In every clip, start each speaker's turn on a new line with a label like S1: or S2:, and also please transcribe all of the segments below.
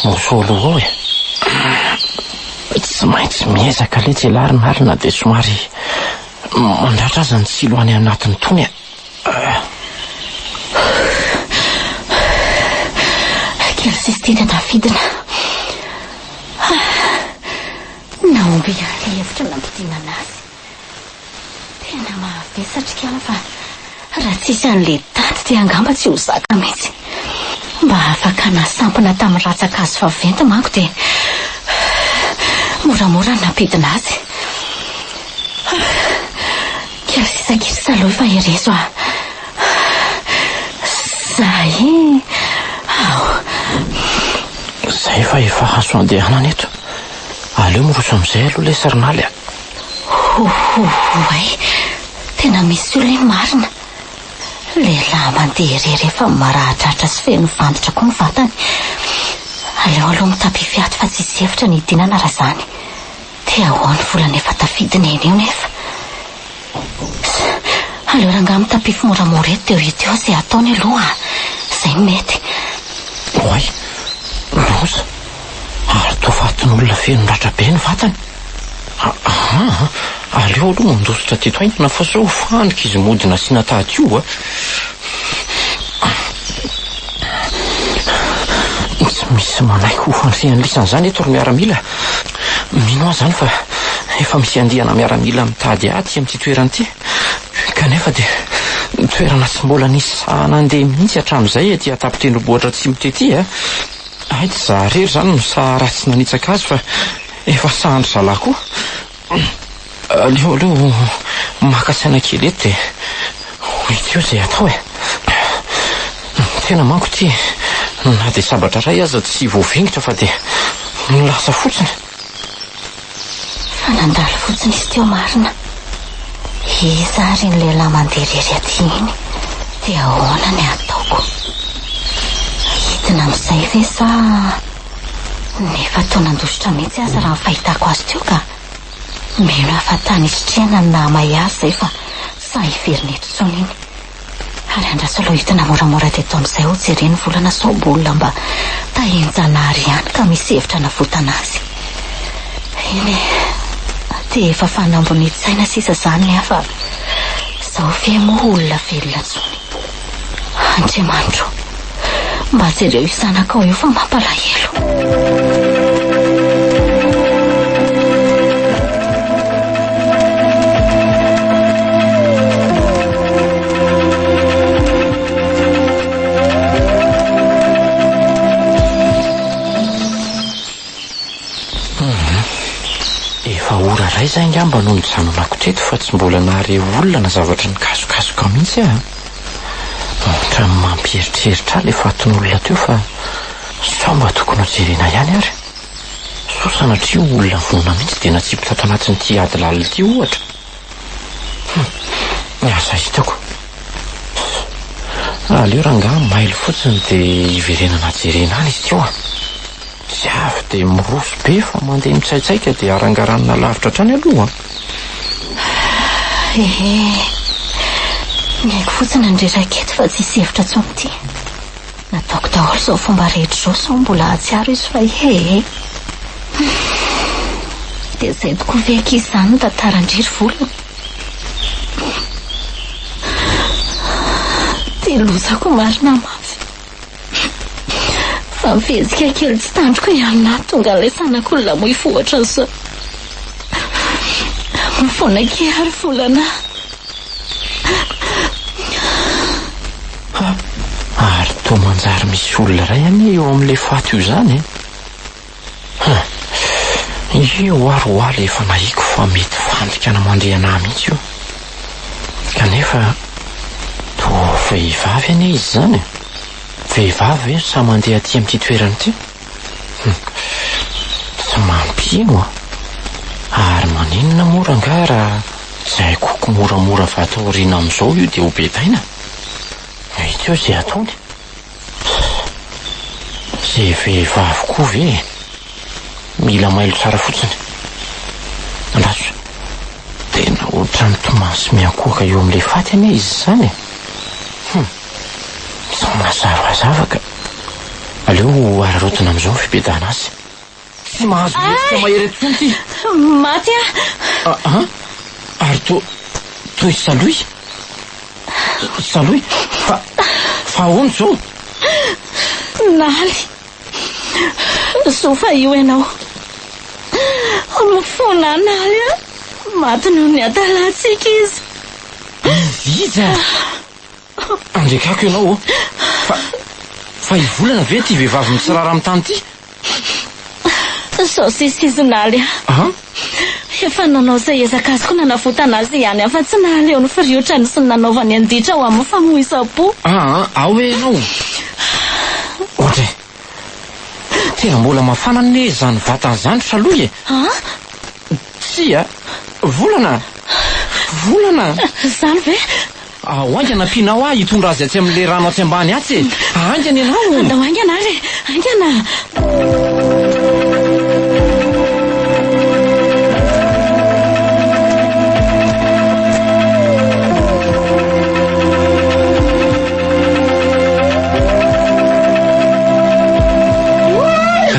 S1: mosolo ao tsy maintsy miezaka le tselarina dia somary mandratra aza ny tsilo any anatiny tony
S2: kely sisy teny andafidina naomby le hevitra nampidinana azy tena mahavesatrika fa raha tsisy an'le tady dia angamba tsy ho zaka mihitsy mba afaka nasampina tamin'ny ratsaka azy faventy manko dia moramora nampidina azy kely sisakisa aloha fa irezo
S1: zay fa efa hazo andehanana eto aleo miroso amin'izay aloha le sarinaly
S2: ay tena misy olo iny marina lehilahy mandeha rehefa marahatratra sy feno vandotra koa ny vatany aleo aloha mitapifiaty fa tsisy hevitra ny idinana raha zany dia ahoany volana efa tafidina eny io nefa aleo raha nga mitapify moramora eto dia hita eo izay ataony aloha izay mety
S1: oay rosa ary toa fatin'olona fenondratra be ny vatany aleo aloha mandositra teto haingana fa sao fandrika izy modina asiana tady io tsy misy manaiky ho fandrian'lisan'izany eto ry miaramila mino aho zany fa efa misy andihana miaramila mitady aty amin'ity toerana ity kanefa dia toerana tsy mbola nisy sahana andeha mihitsy hatramin'izay ety atapitendrombohitra tsy mitety ay tsy zaharery zany no saharatsy nanitsaka azy fa efa sahandry zalahy koa aleo makasaina kely eto dia hita eo izay atao tena manko ty na dia sabatra ray aza tsy voavengitra fa dia nilasa fotsiny
S2: fa nandalo fotsiny izy teo marina iza ary ny lehilahy mandeha rery aty iny dia ahoana ny ataoko hitina amin'izay ve sa nefa toa nandositra mihitsy aza raha fahitako azy teo ka mino afatany isitriana na may azy zay fa sa hiverina eto tsony iny ary andraso aloha hitina moramora teto amin'izay ho jereny volana saobolona mba tahenjanahary ihany ka misy hevitra navotana azy iny dia efa fanambonitsaina sisa zany fa zao ve moa olona velona tsony Andriamanitro mba jereo isanakao io fa mampalahelo
S1: efa ora ray zay ngamba noho ny janonako treto fa tsy mbola nahare olona na zavatra ny kasokasoka mihitsy ohatra mampieritreritra le fatin'olona teo fa sao mba tokony hojerena ihany ary so sanatria olona vonona mihitsy dia natsipitra ato anatin'ity ady lalina ity ohatra aza hitako aleo raha nga mailo fotsiny dia hiverenana jerena any izy teo tsy avy dia miroso be fa mandeha mitsaitsaika dia arangaranina lavitra hatrany aloha
S2: miaiko fotsiny nyreraketo fa tsisy hevitra tsony ity nataoko daholo zao fomba rehetra zao sao mbola atsiaro izy fa dia zay toko veka izy zany tantarandriry volana dia lozako marina mafy fa mifezika kely tsy tandroko ihany tonga ilay sanak'olona mo hifohatra an'izao mifona ke ary volana
S1: ary toa manjary misy olona ray any eo amin'ilay faty io zany io aroaly efa nahiko fa mety fandrika na mandrehana mihitsy io kanefa toa vehivavy any izy zany vehivavy ve sa mandeha aty amin'ity toerana ity tsy mampino ary maninona mora nga raha zay koko moramora fa atao oriana amin'izao io dia ho betaina hita eo izay ataony zay vehivavy koa ve mila mailo tsara fotsiny andaso tena ohatra mitomansy miankoaka eo amin'ilay faty ane izy zany tsy mazavazava ka aleo mararotana amin'izao ny fipetahana azy. Tsy mahazo lesika mahery etsony ty.
S2: Maty
S1: Ary toy Saloy. Saloy, fa ahoana zao?
S2: Naly, sofa io ianao. Mifona Naly maty noho ny atalatsika izy.
S1: Iza? Andrekako ianao fa ivolana ve ty vehivavy mitsirara amin'ny tany ty?
S2: Sao sisy izy Naly. Efa nanao izay ezaka azy koa nanavotana azy ihany fa tsy nahaleo ny firiotrany sy ny nanaovany anditra ho amin'ny famohisam-po.
S1: Ao ianao. Ohatra tena mbola mafana ne zany vatany zany Saloy e. Tsia, volana.
S2: Zany ve?
S1: Aingana pinao hitondra azy atsy amin'le rano atsy ambany atsy e. Aingana ianao.
S2: Andao aingana ary. Aingana.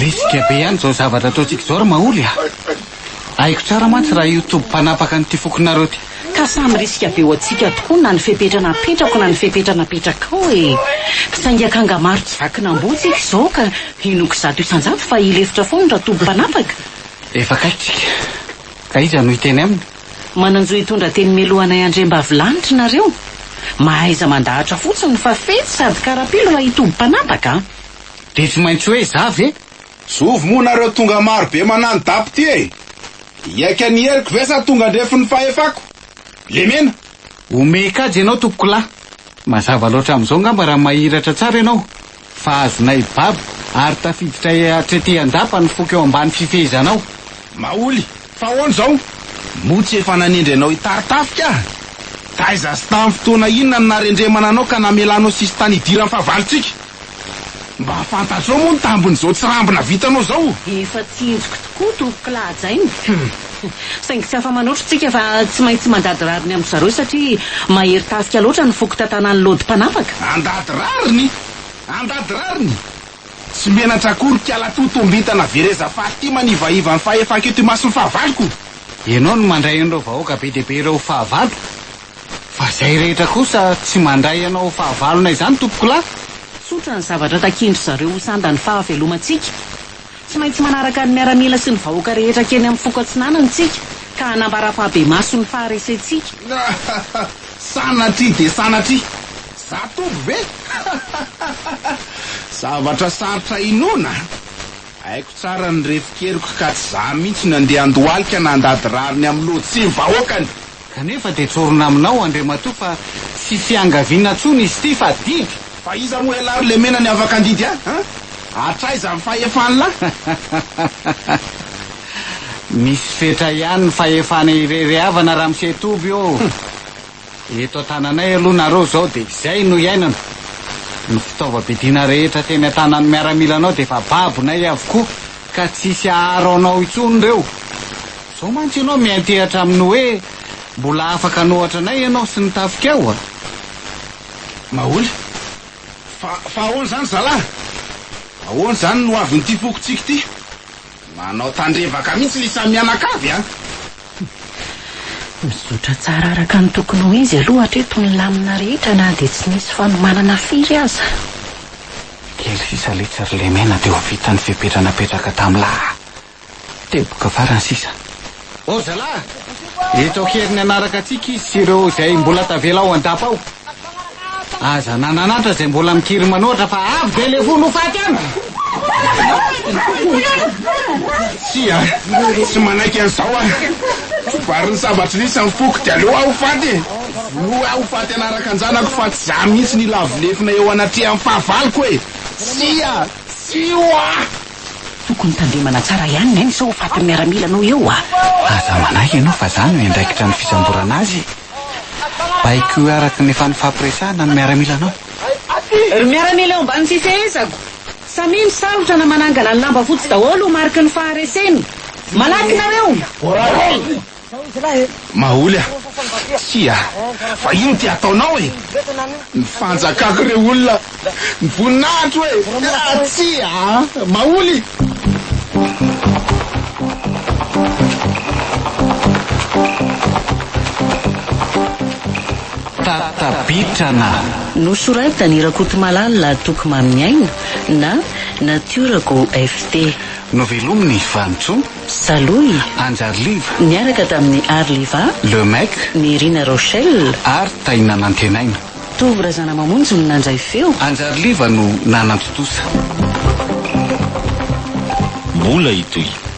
S3: Riska be ihany zao zavatra ataontsika zao ry Maoly Haiko tsara mantsy raha io tobo-panapaka ny tifokonareo ty.
S4: Ka samy riska be ho antsika tokoa na ny fepetrana petrako na ny fepetrana petraka e. Saingakanga maro tsy vakinam-botsika izao ka inoko zato isan-jato fa ilefitra foana raha tobo-panapaka.
S3: Efa kaikitsika. Ka iza no hiteny aminy?
S4: Mananjo hitondra teny melohanay Andriambavilanitra nareo. Mahaiza mandahatra fotsiny fa fety sady karapilo raha hitobo-panapaka.
S3: De tsy maintsy hoe zavy e.
S5: Sovy moa nareo tonga maro be manano dapy ty e. Iaika ny heriko ve sa tonga ndrefiny fahefako? Lemena.
S3: Ome kajy ianao tompoko lahy. Mazava loatra amin'izao ngamba raha mahiratra tsara ianao. Fa azonay babo ary tafiditra atrety andapa ny foka eo ambany fifehezanao.
S5: Maoly, fa ahoana zao? Motsy efa nanendry anao hitaritafika. Taiza sy tamin'ny fotoana inona no narendremana anao ka namelanao sisy tany hidirany fahavalitsika? Mba fantatrao moa ny tambon'izao tsy rambona vitanao zao.
S4: Efa tsinjoko tokoa tompoko lahajainy. Saingy tsy afa manotrotsika fa tsy maintsy mandady rariny amin'ny zareo satria mahery tafika loatra ny foko tantanan'ny lodi-panapaka.
S5: Andady rariny. Tsy menatra akory kiala totombitana vereza faty manivaiva ny fahefaka eto mason'ny fahavaliko.
S3: Ianao no mandray an'ireo vahoaka be dia be ireo fahavalo. Fa izay rehetra kosa tsy mandray ianao fahavalonay izany tompoko lahy.
S4: Sotra ny zavatra takindry zareo sanda ny fahavelomantsika. Tsy maintsy manaraka ny miaramila sy ny vahoaka rehetra keny amin'ny foko atsinanantsika ka hanambara-pahabe maso ny faharesentsika.
S5: Sanatry de sanatry. Zatobo ve? Zavatra sarotra inona. Haiko tsara ny refikeriko ka tsy za mihitsy ny andeha andohalika na andady rariny amin'ny lody sy ny vahoakany.
S3: Kanefa dia tsorona aminao Andriamatoa fa tsy fiangaviana tsony izy ty fa didy.
S5: Fa iza moa elary le mena ny afaka andidy atraiza ny fahefany lahy.
S3: Misy fetra ihany ny fahefana irereavana raha misetoby io. Eto an-tananay aloha nareo zao dia izay no iainana. Ny fitaovam-pidiana rehetra teny an-tanany miaramilanao dia efa babonay avokoa ka tsisy aharo anao intsony reo. Zao mantsy ianao miantehatra amin'ny hoe mbola afaka nohatra anay ianao sy ny tafika ao
S5: Maoly, fa ahoana zany zalahy? Ahoana zany no avy nyty fokotsika ty? Manao tandrevaka mihitsy lisa mianakavy
S4: Mizotra tsara araka ny tokony ho izy aloha hatreto ny lamina rehetra na dia tsy misy fanomanana firy aza.
S3: Kely sisa letsy ry lemena dia ho vita ny fipetranapetraka tamin'lahy. Teboka farany sisa. O zalahy, eto akeriny anaraka atsika izy sy ireo izay mbola tavela ao andapa ao. Aza nananatra izay mbola mikiry manoatra fa avy dia le vono faty any.
S5: Tsy manaiky an'izao Variny sabatry nisy amin'ny foko dia aleo aho faty. No aho faty anaraka anjanako fa tsy za mihitsy ny lavolefina eo anatria amin'ny fahavaloko e.
S4: Tokony tandremana tsara ihany nainy sao faty miaramila anao eo
S3: Aza manahy ianao fa zany no andraikitra ny fisamborana azy. Baiko araka ny efa ny fampiresahana ny miaramila anao.
S4: Ry miaramila eo ambany fifehezako. Samy ny sarotra na manangana ny lamba fotsy daholo mariky ny fahareseny. Malaky nareo.
S5: maholy a tsia fa ino ty ataonao e ny fanjakako reo olona ny voninahitro hoe tsia maholy
S3: tatabitrana
S4: nosoratany Rakotomalala Tokomamy aina na Natiorako FT
S3: no velominy Vanitso
S4: Saloy
S3: Anjarliva
S4: niaraka tamin'ny Arliva
S3: Le Mec
S4: ny Rina Rochelle
S3: ary taina nantenaina
S4: Tovo Razana Mamonjy no nanjay feo
S3: Anjarliva no nanantotosa
S6: mola itoy